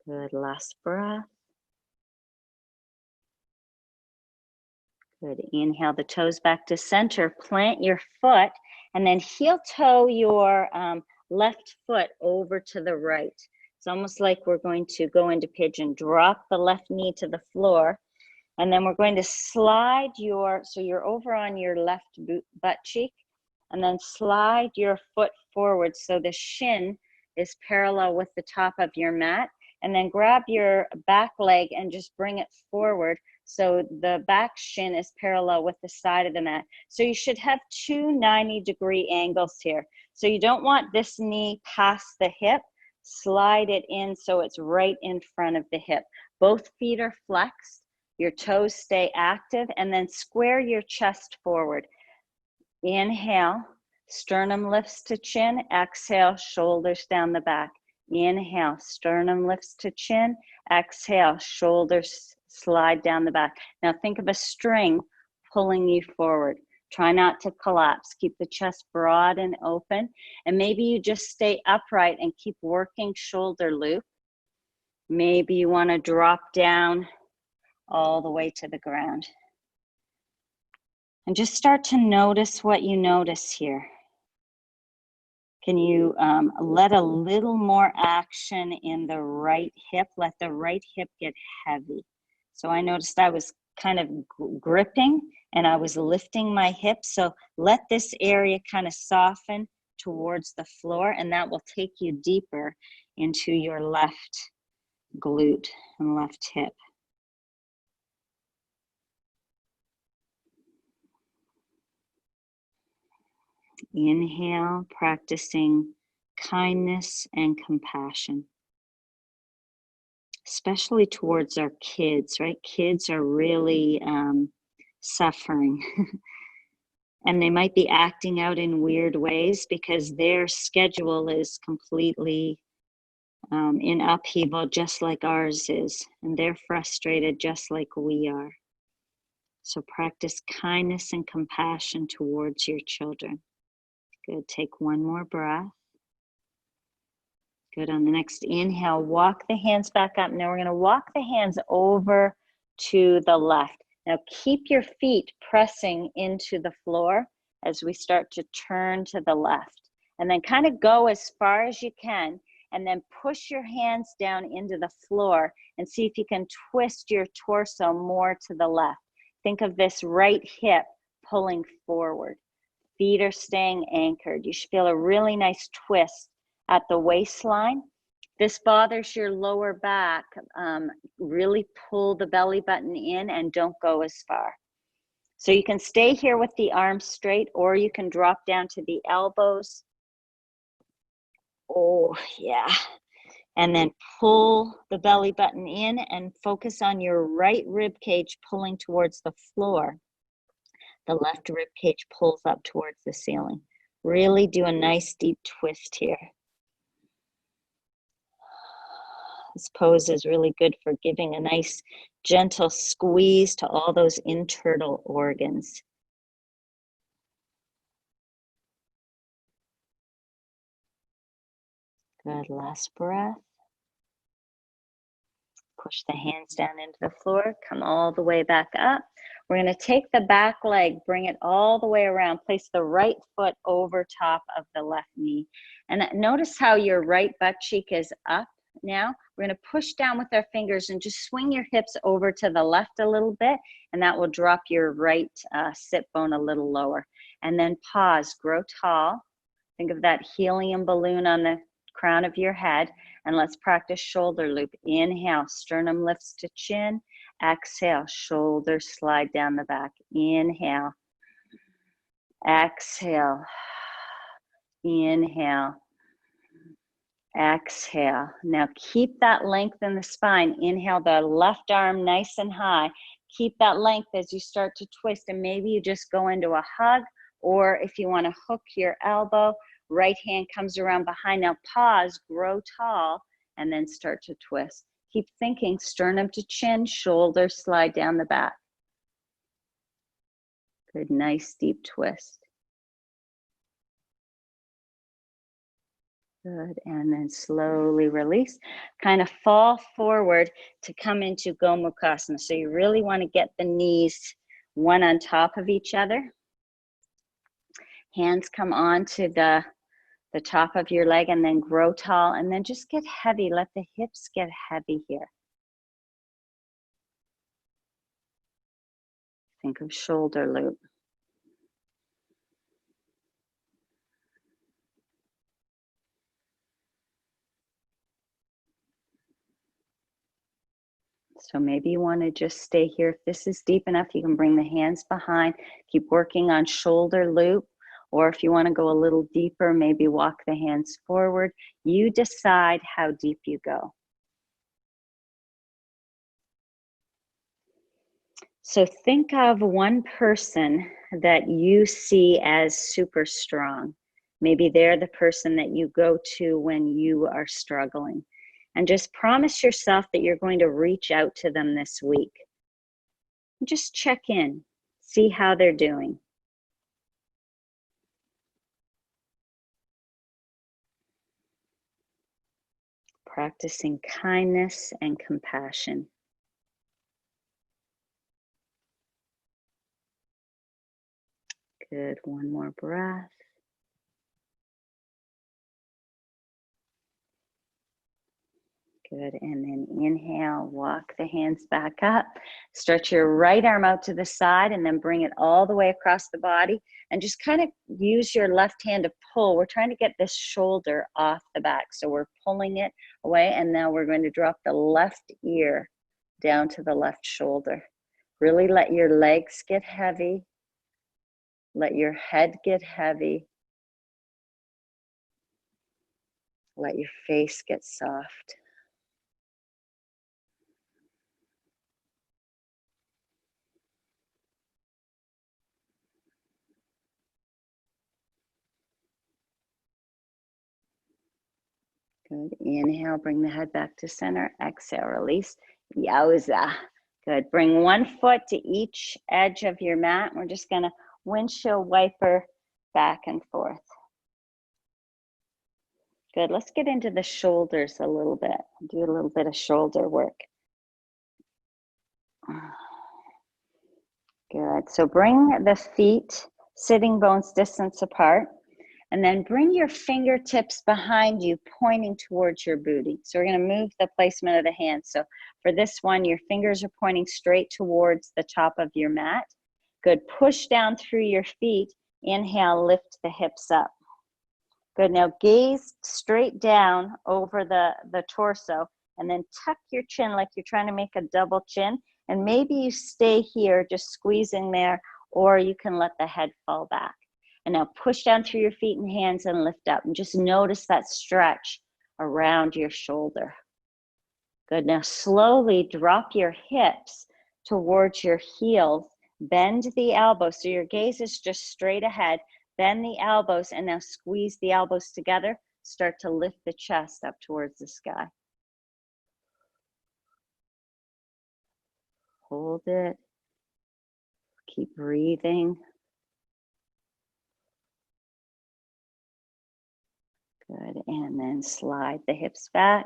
Speaker 1: Good, last breath. Good, inhale the toes back to center, plant your foot, and then heel toe your left foot over to the right. It's almost like we're going to go into pigeon. Drop the left knee to the floor, and then we're going to slide so you're over on your left butt cheek, and then slide your foot forward so the shin is parallel with the top of your mat, and then grab your back leg and just bring it forward so the back shin is parallel with the side of the mat. So you should have two 90-degree angles here. So you don't want this knee past the hip. Slide it in so it's right in front of the hip. Both feet are flexed. Your toes stay active, and then square your chest forward. Inhale, sternum lifts to chin. Exhale, shoulders down the back. Inhale, sternum lifts to chin. Exhale, shoulders slide down the back. Now think of a string pulling you forward. Try not to collapse. Keep the chest broad and open. And maybe you just stay upright and keep working shoulder loop. Maybe you want to drop down all the way to the ground. And just start to notice what you notice here. Can you let a little more action in the right hip? Let the right hip get heavy. So I noticed I was kind of gripping and I was lifting my hips. So let this area kind of soften towards the floor, and that will take you deeper into your left glute and left hip. Inhale, practicing kindness and compassion, especially towards our kids, right? Kids are really suffering. And they might be acting out in weird ways because their schedule is completely in upheaval, just like ours is. And they're frustrated just like we are. So practice kindness and compassion towards your children. Good, take one more breath. Good, on the next inhale, walk the hands back up. Now we're gonna walk the hands over to the left. Now keep your feet pressing into the floor as we start to turn to the left. And then kind of go as far as you can, and then push your hands down into the floor and see if you can twist your torso more to the left. Think of this right hip pulling forward. Feet are staying anchored. You should feel a really nice twist at the waistline. This bothers your lower back. Really pull the belly button in and don't go as far. So you can stay here with the arms straight, or you can drop down to the elbows. Oh, yeah. And then pull the belly button in and focus on your right rib cage pulling towards the floor. The left rib cage pulls up towards the ceiling. Really do a nice deep twist here. This pose is really good for giving a nice gentle squeeze to all those internal organs. Good, last breath. Push the hands down into the floor, come all the way back up. We're gonna take the back leg, bring it all the way around, place the right foot over top of the left knee. And notice how your right butt cheek is up now. We're gonna push down with our fingers and just swing your hips over to the left a little bit, and that will drop your right sit bone a little lower. And then pause, grow tall. Think of that helium balloon on the crown of your head, and let's practice shoulder loop. Inhale, sternum lifts to chin. Exhale, shoulders slide down the back. Inhale. Exhale. Inhale. Exhale. Now keep that length in the spine. Inhale the left arm nice and high. Keep that length as you start to twist, and maybe you just go into a hug, or if you want to hook your elbow, right hand comes around behind. Now pause, grow tall, and then start to twist. Keep thinking sternum to chin, shoulders slide down the back. Good, nice deep twist. Good, and then slowly release. Kind of fall forward to come into Gomukhasana. So you really want to get the knees one on top of each other. Hands come onto the top of your leg, and then grow tall, and then just get heavy. Let the hips get heavy here. Think of shoulder loop. So maybe you want to just stay here. If this is deep enough, you can bring the hands behind. Keep working on shoulder loop. Or if you want to go a little deeper, maybe walk the hands forward. You decide how deep you go. So think of one person that you see as super strong. Maybe they're the person that you go to when you are struggling. And just promise yourself that you're going to reach out to them this week. Just check in, see how they're doing. Practicing kindness and compassion. Good, one more breath. Good, and then inhale, walk the hands back up. Stretch your right arm out to the side and then bring it all the way across the body. And just kind of use your left hand to pull. We're trying to get this shoulder off the back. So we're pulling it away, and now we're going to drop the left ear down to the left shoulder. Really let your legs get heavy. Let your head get heavy. Let your face get soft. Good. Inhale, bring the head back to center. Exhale, release. Yowza. Good. Bring one foot to each edge of your mat. We're just going to windshield wiper back and forth. Good. Let's get into the shoulders a little bit. Do a little bit of shoulder work. Good. So bring the feet sitting bones distance apart. And then bring your fingertips behind you, pointing towards your booty. So we're going to move the placement of the hands. So for this one, your fingers are pointing straight towards the top of your mat. Good. Push down through your feet. Inhale, lift the hips up. Good. Now gaze straight down over the torso, and then tuck your chin like you're trying to make a double chin. And maybe you stay here, just squeezing there, or you can let the head fall back. And now push down through your feet and hands and lift up. And just notice that stretch around your shoulder. Good. Now slowly drop your hips towards your heels. Bend the elbows. So your gaze is just straight ahead. Bend the elbows and now squeeze the elbows together. Start to lift the chest up towards the sky. Hold it. Keep breathing. Good, and then slide the hips back.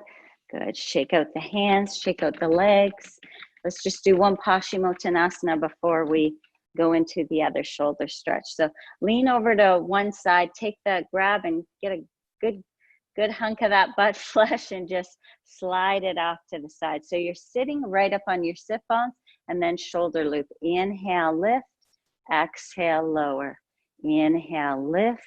Speaker 1: Good, shake out the hands, shake out the legs. Let's just do one Paschimottanasana before we go into the other shoulder stretch. So lean over to one side, take the grab and get a good hunk of that butt flesh and just slide it off to the side. So you're sitting right up on your sit bones, and then shoulder loop. Inhale, lift, exhale, lower. Inhale, lift.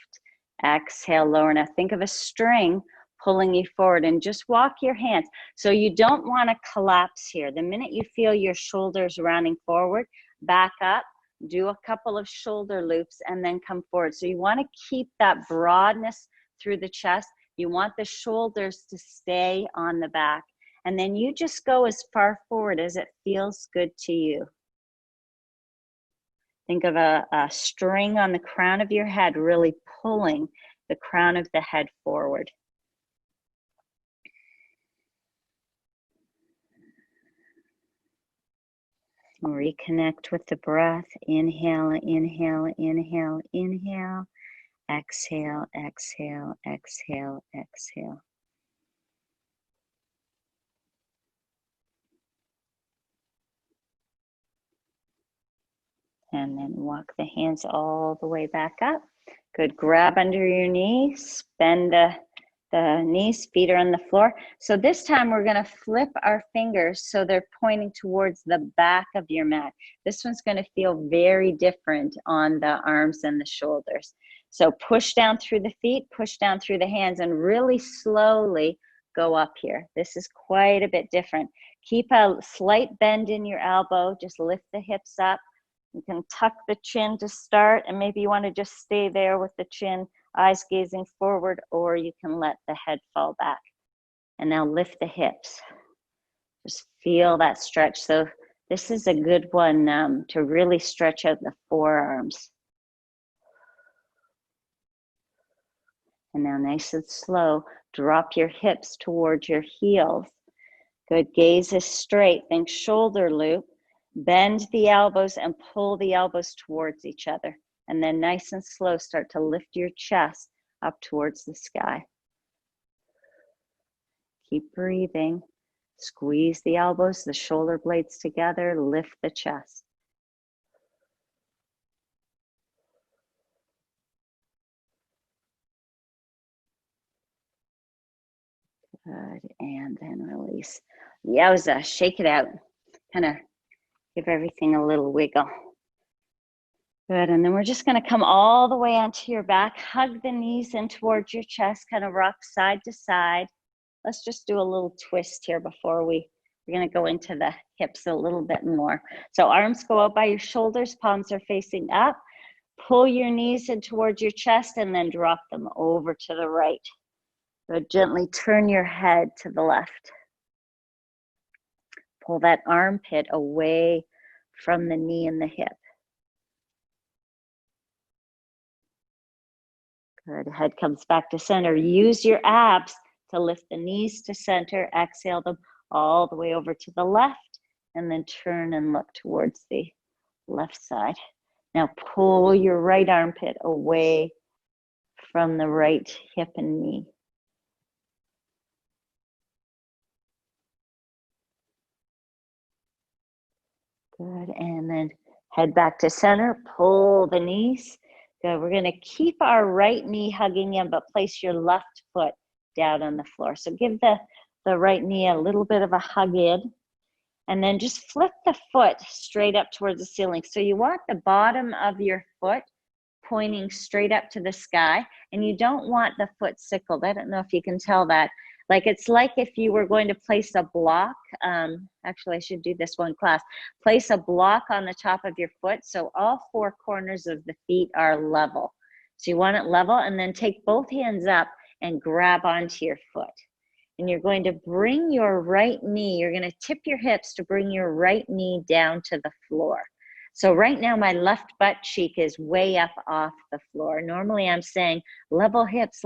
Speaker 1: Exhale, lower. Now think of a string pulling you forward, and just walk your hands. So you don't want to collapse here. The minute you feel your shoulders rounding forward, back up, do a couple of shoulder loops, and then come forward. So you want to keep that broadness through the chest. You want the shoulders to stay on the back. And then you just go as far forward as it feels good to you. Think of a string on the crown of your head, really pulling the crown of the head forward. Reconnect with the breath. Inhale, inhale, inhale, inhale. Exhale, exhale, exhale, exhale. And then walk the hands all the way back up. Good, grab under your knees, bend the knees, feet are on the floor. So this time we're gonna flip our fingers so they're pointing towards the back of your mat. This one's gonna feel very different on the arms and the shoulders. So push down through the feet, push down through the hands, and really slowly go up here. This is quite a bit different. Keep a slight bend in your elbow, just lift the hips up. You can tuck the chin to start, and maybe you want to just stay there with the chin, eyes gazing forward, or you can let the head fall back. And now lift the hips. Just feel that stretch. So this is a good one to really stretch out the forearms. And now nice and slow, drop your hips towards your heels. Good, gaze is straight, think shoulder loop. Bend the elbows and pull the elbows towards each other. And then nice and slow, start to lift your chest up towards the sky. Keep breathing. Squeeze the elbows, the shoulder blades together, lift the chest. Good, and then release. Yowza, shake it out. Kind of give everything a little wiggle. Good, and then we're just gonna come all the way onto your back, hug the knees in towards your chest, kind of rock side to side. Let's just do a little twist here before we're gonna go into the hips a little bit more. So arms go out by your shoulders, palms are facing up. Pull your knees in towards your chest and then drop them over to the right. Good, gently turn your head to the left. Pull that armpit away from the knee and the hip. Good, head comes back to center. Use your abs to lift the knees to center. Exhale them all the way over to the left and then turn and look towards the left side. Now pull your right armpit away from the right hip and knee. Good, and then head back to center, pull the knees. Good, we're gonna keep our right knee hugging in, but place your left foot down on the floor. So give the right knee a little bit of a hug in, and then just flip the foot straight up towards the ceiling. So you want the bottom of your foot pointing straight up to the sky, and you don't want the foot sickled. I don't know if you can tell that. Like it's like if you were going to place a block, actually I should do this one class, place a block on the top of your foot so all four corners of the feet are level. So you want it level, and then take both hands up and grab onto your foot. And you're going to bring your right knee, you're going to tip your hips to bring your right knee down to the floor. So right now my left butt cheek is way up off the floor. Normally I'm saying level hips,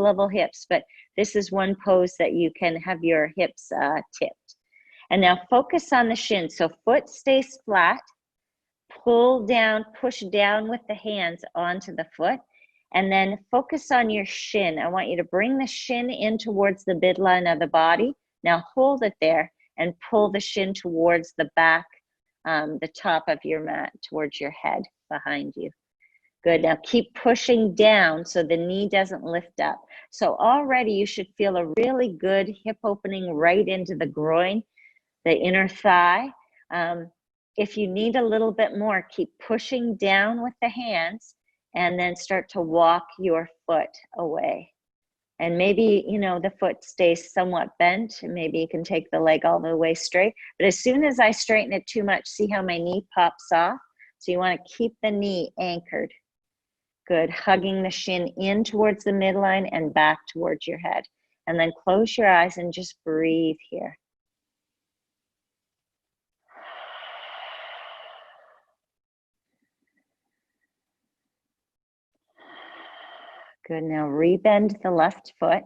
Speaker 1: but this is one pose that you can have your hips tipped. And now focus on the shin. So foot stays flat, pull down, push down with the hands onto the foot, and then focus on your shin. I want you to bring the shin in towards the midline of the body. Now hold it there and pull the shin towards the back, the top of your mat, towards your head behind you. Good, now keep pushing down so the knee doesn't lift up. So already you should feel a really good hip opening right into the groin, the inner thigh. If you need a little bit more, keep pushing down with the hands and then start to walk your foot away. And maybe, you know, the foot stays somewhat bent, and maybe you can take the leg all the way straight. But as soon as I straighten it too much, see how my knee pops off? So you want to keep the knee anchored. Good, hugging the shin in towards the midline and back towards your head.
Speaker 2: And then close your eyes and just breathe here. Good, now rebend the left foot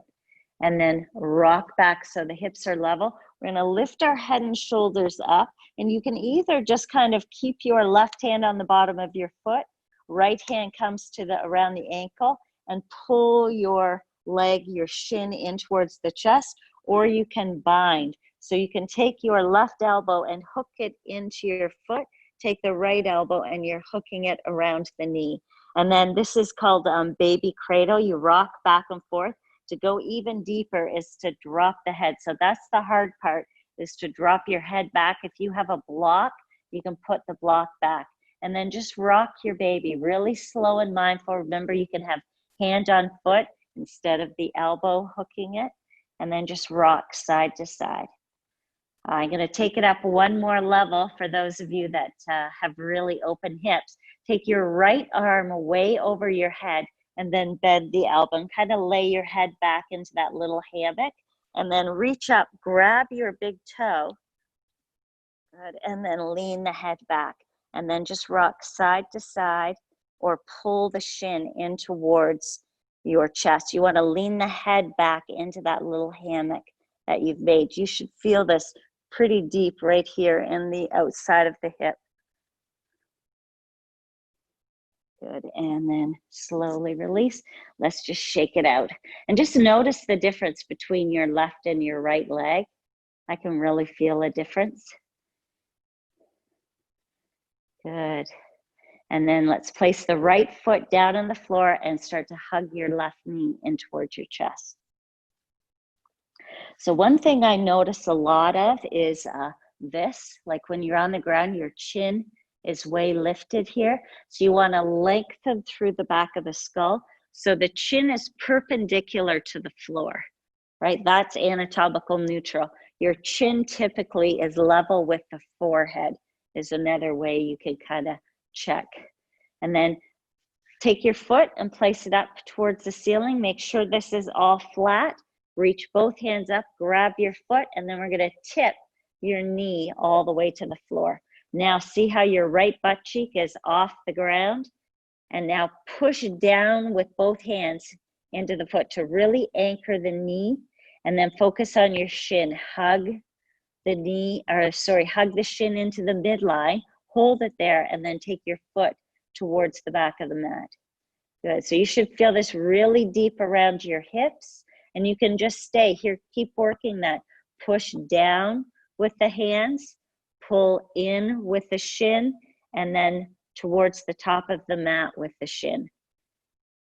Speaker 2: and then rock back so the hips are level. We're gonna lift our head and shoulders up, and you can either just kind of keep your left hand on the bottom of your foot, right hand comes to the around the ankle, and pull your leg, your shin in towards the chest, or you can bind. So you can take your left elbow and hook it into your foot, take the right elbow and you're hooking it around the knee. And then this is called baby cradle. You rock back and forth. To go even deeper is to drop the head. So that's the hard part, is to drop your head back. If you have a block, you can put the block back. And then just rock your baby really slow and mindful. Remember, you can have hand on foot instead of the elbow hooking it. And then just rock side to side. I'm going to take it up one more level for those of you that have really open hips. Take your right arm way over your head and then bend the elbow and kind of lay your head back into that little hammock. And then reach up, grab your big toe. Good, and then lean the head back. And then just rock side to side or pull the shin in towards your chest. You want to lean the head back into that little hammock that you've made. You should feel this pretty deep right here in the outside of the hip. Good, and then slowly release. Let's just shake it out. And just notice the difference between your left and your right leg. I can really feel a difference. Good. And then let's place the right foot down on the floor and start to hug your left knee in towards your chest. So one thing I notice a lot of is this, like when you're on the ground, your chin is way lifted here. So you want to lengthen through the back of the skull. So the chin is perpendicular to the floor, right? That's anatomical neutral. Your chin typically is level with the forehead, is another way you can kind of check. And then take your foot and place it up towards the ceiling. Make sure this is all flat. Reach both hands up, grab your foot, and then we're going to tip your knee all the way to the floor. Now see how your right butt cheek is off the ground? And now push down with both hands into the foot to really anchor the knee, and then focus on your shin. Hug the knee, or sorry, hug the shin into the midline, hold it there, and then take your foot towards the back of the mat. Good, so you should feel this really deep around your hips, and you can just stay here, keep working that. Push down with the hands, pull in with the shin, and then towards the top of the mat with the shin.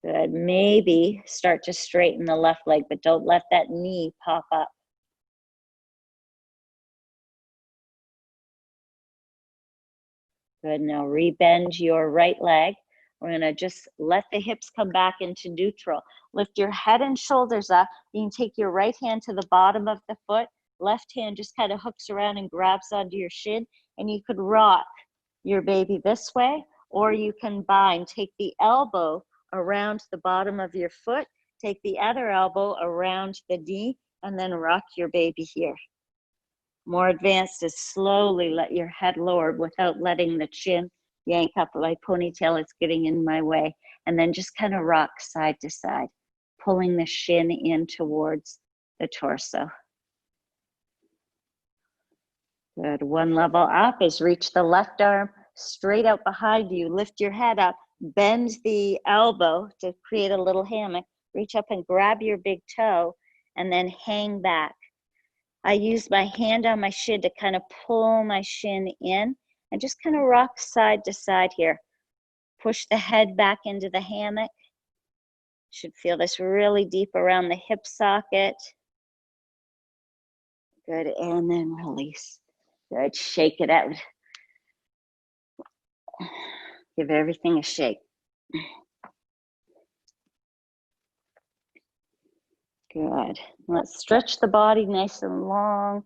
Speaker 2: Good, maybe start to straighten the left leg, but don't let that knee pop up. Good, now rebend your right leg. We're gonna just let the hips come back into neutral. Lift your head and shoulders up. You can take your right hand to the bottom of the foot. Left hand just kind of hooks around and grabs onto your shin. And you could rock your baby this way, or you can bind. Take the elbow around the bottom of your foot. Take the other elbow around the knee, and then rock your baby here. More advanced is slowly let your head lower without letting the chin yank up. My ponytail is getting in my way. And then just kind of rock side to side, pulling the shin in towards the torso. Good, one level up is reach the left arm straight out behind you. Lift your head up, bend the elbow to create a little hammock. Reach up and grab your big toe and then hang back. I use my hand on my shin to kind of pull my shin in and just kind of rock side to side here. Push the head back into the hammock. Should feel this really deep around the hip socket. Good, and then release. Good, shake it out. Give everything a shake. Good. Let's stretch the body nice and long.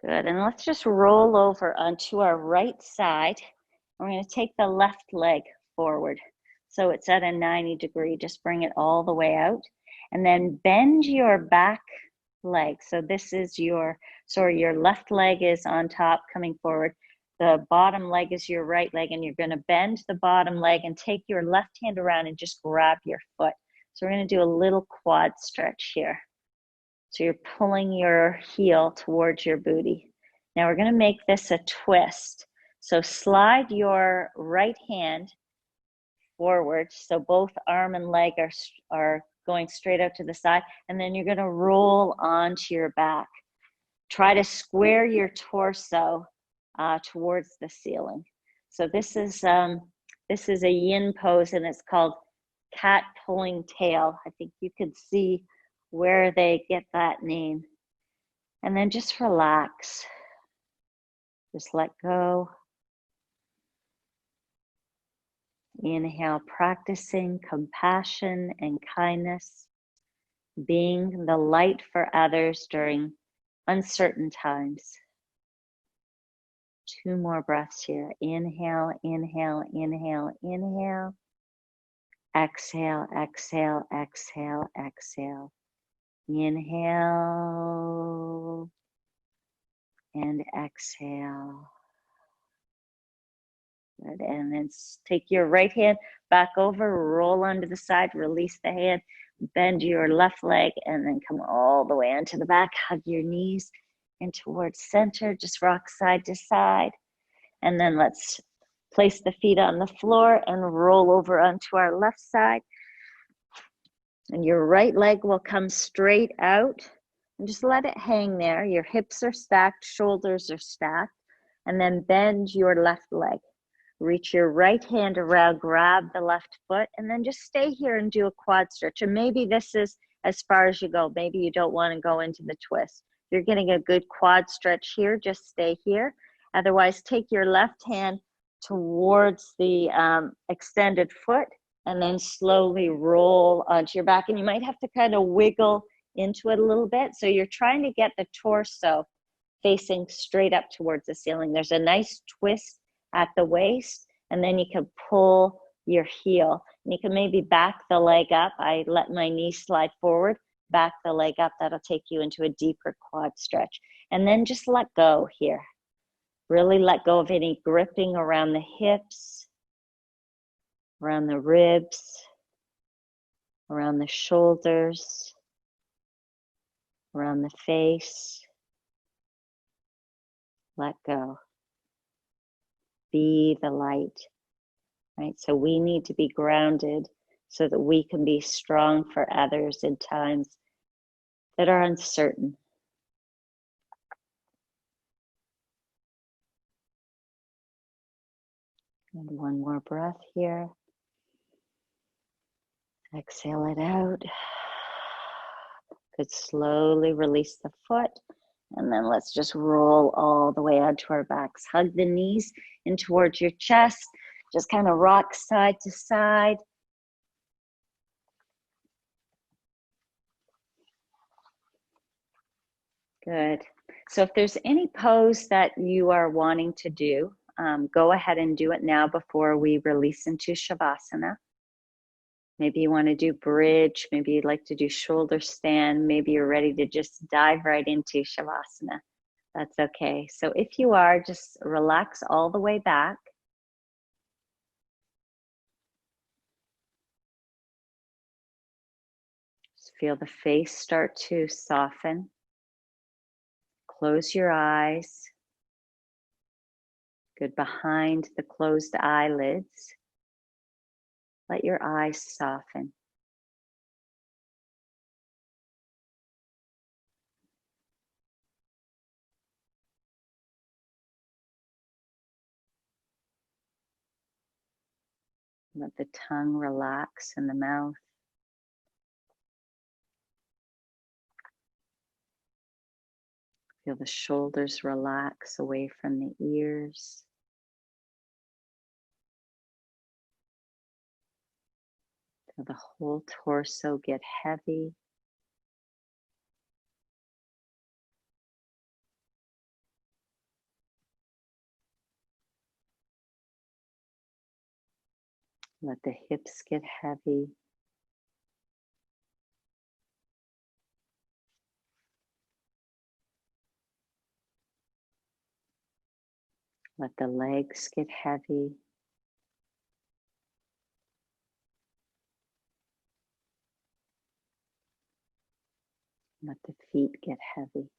Speaker 2: Good, and let's just roll over onto our right side. We're going to take the left leg forward. So it's at a 90 degree. Just bring it all the way out. And then bend your back leg. So this is your left leg is on top coming forward. The bottom leg is your right leg, and you're going to bend the bottom leg and take your left hand around and just grab your foot. So we're going to do a little quad stretch here. So you're pulling your heel towards your booty. Now we're going to make this a twist. So slide your right hand forward, so both arm and leg are going straight out to the side, and then you're going to roll onto your back. Try to square your torso towards the ceiling. So this is a yin pose, and it's called cat pulling tail. I think you could see where they get that name. And then just relax. Just let go. Inhale, practicing compassion and kindness, being the light for others during uncertain times. 2 more breaths here. Inhale, inhale, inhale, inhale. Exhale, exhale, exhale, exhale. Inhale and exhale. Good. And then take your right hand back over, roll onto the side, release the hand, bend your left leg, and then come all the way onto the back. Hug your knees in towards center. Just rock side to side. And then let's place the feet on the floor and roll over onto our left side. And your right leg will come straight out. And just let it hang there. Your hips are stacked, shoulders are stacked. And then bend your left leg. Reach your right hand around, grab the left foot, and then just stay here and do a quad stretch. And maybe this is as far as you go. Maybe you don't want to go into the twist. If you're getting a good quad stretch here, just stay here. Otherwise, take your left hand towards the extended foot and then slowly roll onto your back. And you might have to kind of wiggle into it a little bit. So you're trying to get the torso facing straight up towards the ceiling. There's a nice twist at the waist, and then you can pull your heel. And you can maybe back the leg up. I let my knee slide forward, back the leg up. That'll take you into a deeper quad stretch. And then just let go here. Really let go of any gripping around the hips, around the ribs, around the shoulders, around the face. Let go. Be the light, right? So we need to be grounded so that we can be strong for others in times that are uncertain. And 1 more breath here. Exhale it out. Good, slowly release the foot. And then let's just roll all the way onto our backs. Hug the knees in towards your chest. Just kind of rock side to side. Good. So if there's any pose that you are wanting to do, go ahead and do it now before we release into Shavasana. Maybe you want to do bridge. Maybe you'd like to do shoulder stand. Maybe you're ready to just dive right into Shavasana. That's okay. So if you are, just relax all the way back. Just feel the face start to soften. Close your eyes. Good, behind the closed eyelids. Let your eyes soften. Let the tongue relax in the mouth. Feel the shoulders relax away from the ears. Feel the whole torso get heavy.
Speaker 1: Let the hips get heavy. Let the legs get heavy. Let the feet get heavy.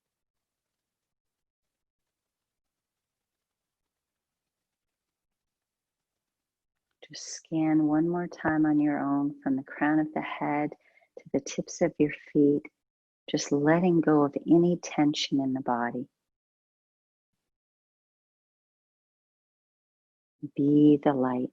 Speaker 1: Just scan one more time on your own from the crown of the head to the tips of your feet, just letting go of any tension in the body. Be the light.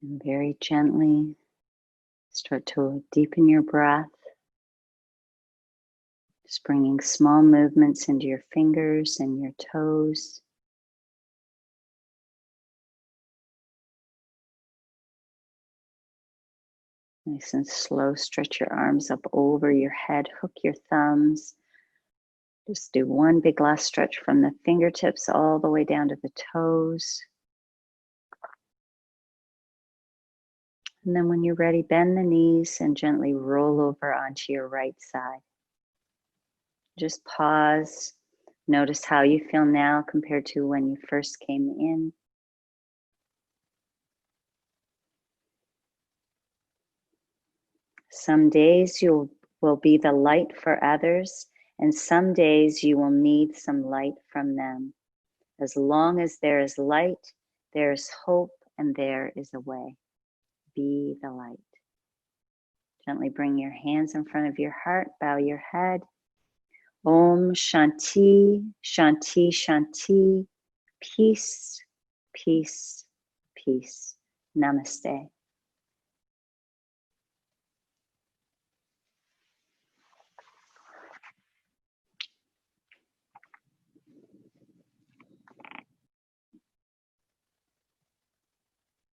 Speaker 1: And very gently start to deepen your breath. Just bringing small movements into your fingers and your toes. Nice and slow, stretch your arms up over your head, hook your thumbs. Just do one big last stretch from the fingertips all the way down to the toes. And then when you're ready, bend the knees and gently roll over onto your right side. Just pause. Notice how you feel now compared to when you first came in. Some days you will be the light for others, and some days you will need some light from them. As long as there is light, there is hope and there is a way. Be the light. Gently bring your hands in front of your heart, bow your head. Om Shanti, Shanti, Shanti. Peace, peace, peace. Namaste.